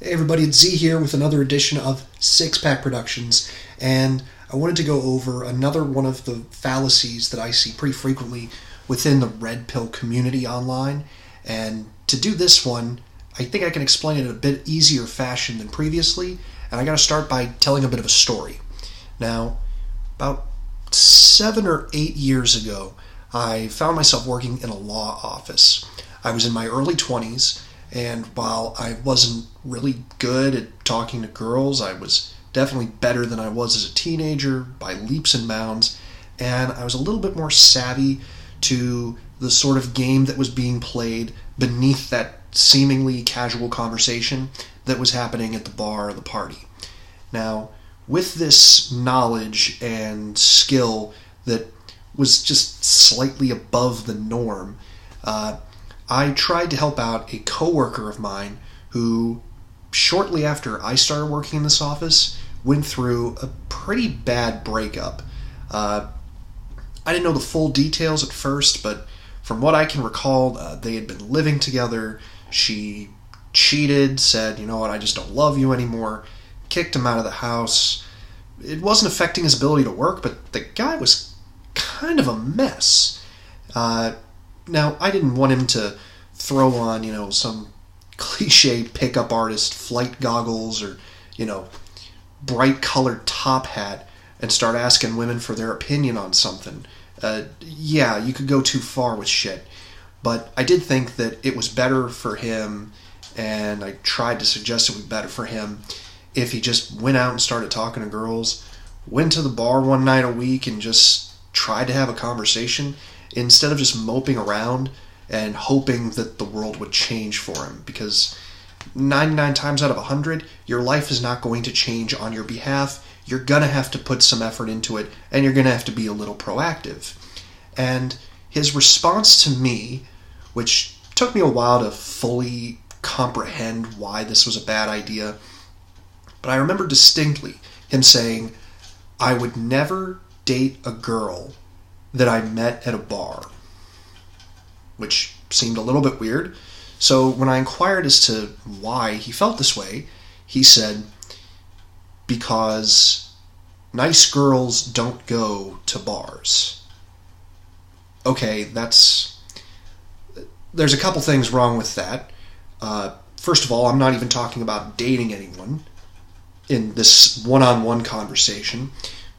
Hey everybody, it's Z here with another edition of Six Pack Productions, and I wanted to go over another one of the fallacies that I see pretty frequently within the red pill community online. And to do this one, I think I can explain it in a bit easier fashion than previously, and I gotta start by telling a bit of a story. Now, about 7 or 8 years ago, I found myself working in a law office. I was in my early 20s, and while I wasn't really good at talking to girls, I was definitely better than I was as a teenager by leaps and bounds, and I was a little bit more savvy to the sort of game that was being played beneath that seemingly casual conversation that was happening at the bar or the party. Now, with this knowledge and skill that was just slightly above the norm, I tried to help out a coworker of mine who, shortly after I started working in this office, went through a pretty bad breakup. I didn't know the full details at first, but from what I can recall, they had been living together. She cheated, said, "You know what, I just don't love you anymore," kicked him out of the house. It wasn't affecting his ability to work, but the guy was kind of a mess. Now, I didn't want him to throw on, some cliche pickup artist flight goggles or, bright colored top hat and start asking women for their opinion on something. Yeah, you could go too far with shit. But I did think that it was better for him, and I tried to suggest it would be better for him if he just went out and started talking to girls, went to the bar one night a week and just tried to have a conversation, instead of just moping around and hoping that the world would change for him. Because 99 times out of 100, your life is not going to change on your behalf. You're going to have to put some effort into it, and you're going to have to be a little proactive. And his response to me, which took me a while to fully comprehend why this was a bad idea, but I remember distinctly him saying, "I would never date a girl that I met at a bar," which seemed a little bit weird. So when I inquired as to why he felt this way, he said, "Because nice girls don't go to bars." Okay, there's a couple things wrong with that. First of all, I'm not even talking about dating anyone in this one-on-one conversation,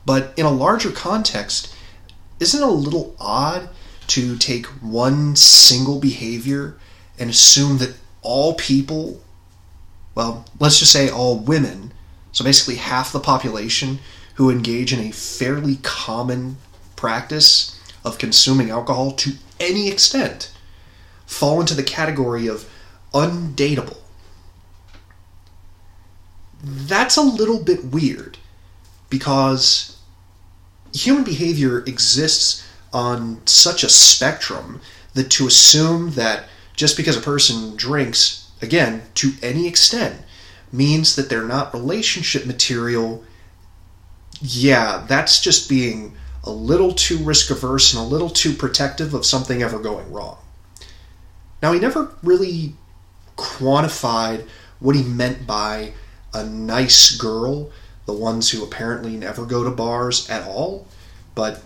but in a larger context, isn't it a little odd to take one single behavior and assume that all people, well, let's just say all women, so basically half the population who engage in a fairly common practice of consuming alcohol to any extent, fall into the category of undateable? That's a little bit weird, because human behavior exists on such a spectrum that to assume that just because a person drinks, again, to any extent, means that they're not relationship material, yeah, that's just being a little too risk averse and a little too protective of something ever going wrong. Now, he never really quantified what he meant by a nice girl, the ones who apparently never go to bars at all. But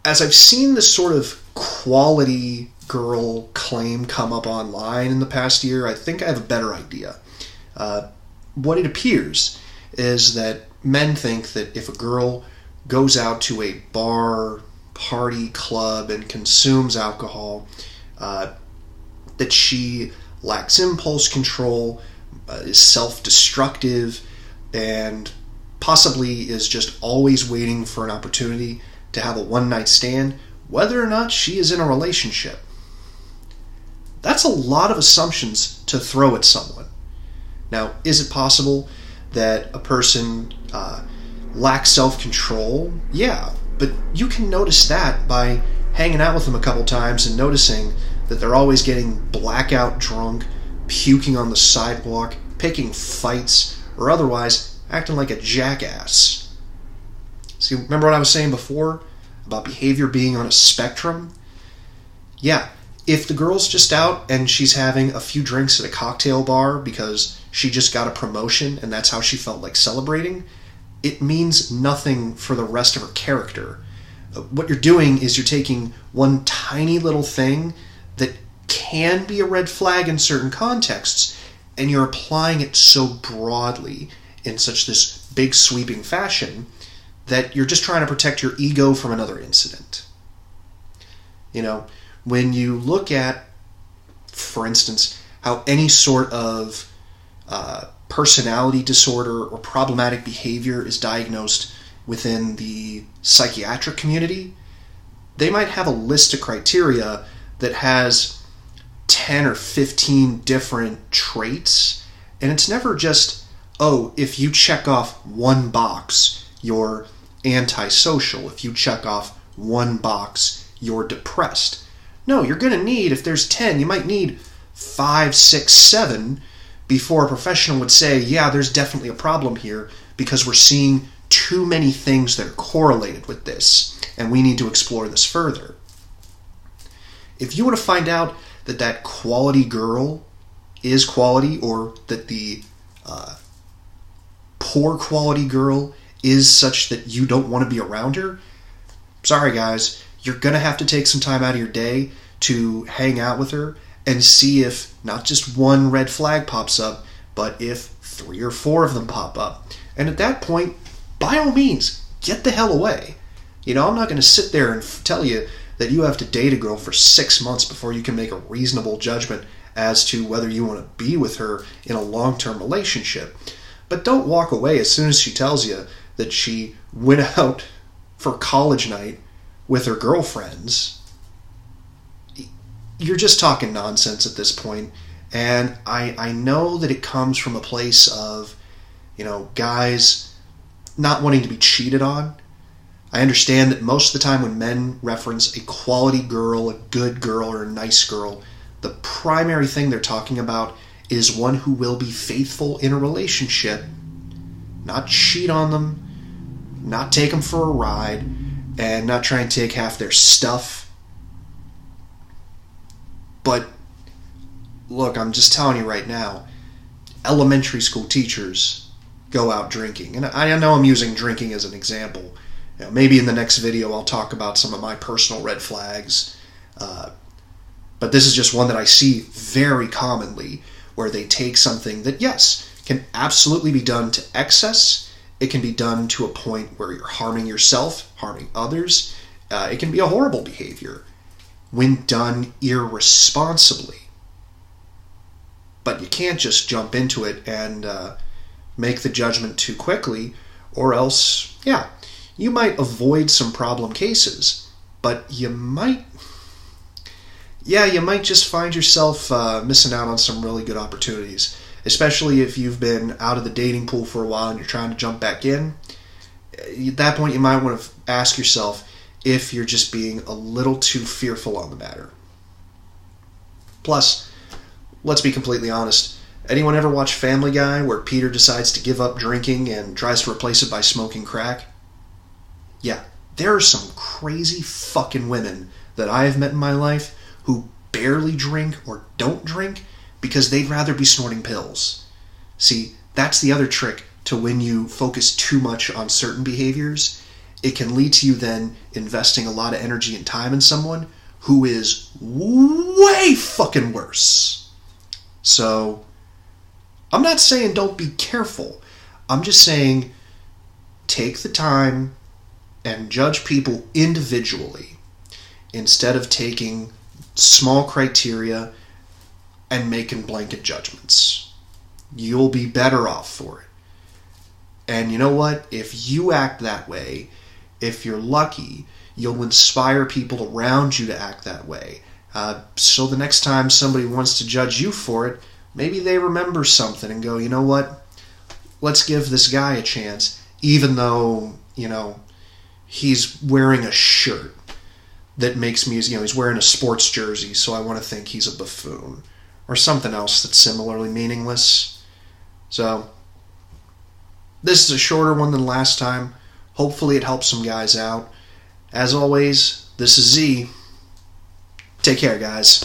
as I've seen this sort of quality girl claim come up online in the past year, I think I have a better idea. What it appears is that men think that if a girl goes out to a bar, party, club, and consumes alcohol, that she lacks impulse control, is self-destructive, and possibly is just always waiting for an opportunity to have a one-night stand, whether or not she is in a relationship. That's a lot of assumptions to throw at someone. Now, is it possible that a person lacks self-control? Yeah, but you can notice that by hanging out with them a couple times and noticing that they're always getting blackout drunk, puking on the sidewalk, picking fights, or otherwise acting like a jackass. See, remember what I was saying before about behavior being on a spectrum? Yeah, If the girl's just out and she's having a few drinks at a cocktail bar because she just got a promotion and that's how she felt like celebrating, it means nothing for the rest of her character. What you're doing is you're taking one tiny little thing that can be a red flag in certain contexts, and you're applying it so broadly in such this big sweeping fashion that you're just trying to protect your ego from another incident. You know, when you look at, for instance, how any sort of personality disorder or problematic behavior is diagnosed within the psychiatric community, they might have a list of criteria that has 10 or 15 different traits, and it's never just, oh, if you check off one box, you're antisocial. If you check off one box, you're depressed. No, you're going to need, if there's 10, you might need 5, 6, 7 before a professional would say, yeah, there's definitely a problem here because we're seeing too many things that are correlated with this, and we need to explore this further. If you want to find out that that quality girl is quality, or that the poor quality girl is such that you don't want to be around her, sorry guys, you're going to have to take some time out of your day to hang out with her and see if not just one red flag pops up, but if 3 or 4 of them pop up. And at that point, by all means, get the hell away. You know, I'm not going to sit there and tell you that you have to date a girl for 6 months before you can make a reasonable judgment as to whether you want to be with her in a long-term relationship. But don't walk away as soon as she tells you that she went out for college night with her girlfriends. You're just talking nonsense at this point. And I know that it comes from a place of, you know, guys not wanting to be cheated on. I understand that most of the time when men reference a quality girl, a good girl, or a nice girl, the primary thing they're talking about is one who will be faithful in a relationship, not cheat on them, not take them for a ride, and not try and take half their stuff. But look, I'm just telling you right now, elementary school teachers go out drinking. And I know I'm using drinking as an example. You know, maybe in the next video I'll talk about some of my personal red flags. But this is just one that I see very commonly, where they take something that, yes, can absolutely be done to excess. It can be done to a point where you're harming yourself, harming others. It can be a horrible behavior when done irresponsibly. But you can't just jump into it and make the judgment too quickly, or else, yeah, you might avoid some problem cases, but you might just find yourself missing out on some really good opportunities, especially if you've been out of the dating pool for a while and you're trying to jump back in. At that point, you might want to ask yourself if you're just being a little too fearful on the matter. Plus, let's be completely honest. Anyone ever watch Family Guy, where Peter decides to give up drinking and tries to replace it by smoking crack? Yeah, there are some crazy fucking women that I have met in my life who barely drink or don't drink because they'd rather be snorting pills. See, that's the other trick to when you focus too much on certain behaviors. It can lead to you then investing a lot of energy and time in someone who is way fucking worse. So, I'm not saying don't be careful. I'm just saying take the time and judge people individually instead of taking small criteria and making blanket judgments. You'll be better off for it. And you know what? If you act that way, if you're lucky, you'll inspire people around you to act that way. So the next time somebody wants to judge you for it, maybe they remember something and go, you know what? Let's give this guy a chance, even though, you know, he's wearing a shirt that makes me, you know, he's wearing a sports jersey, so I want to think he's a buffoon. Or something else that's similarly meaningless. So, this is a shorter one than last time. Hopefully it helps some guys out. As always, this is Z. Take care, guys.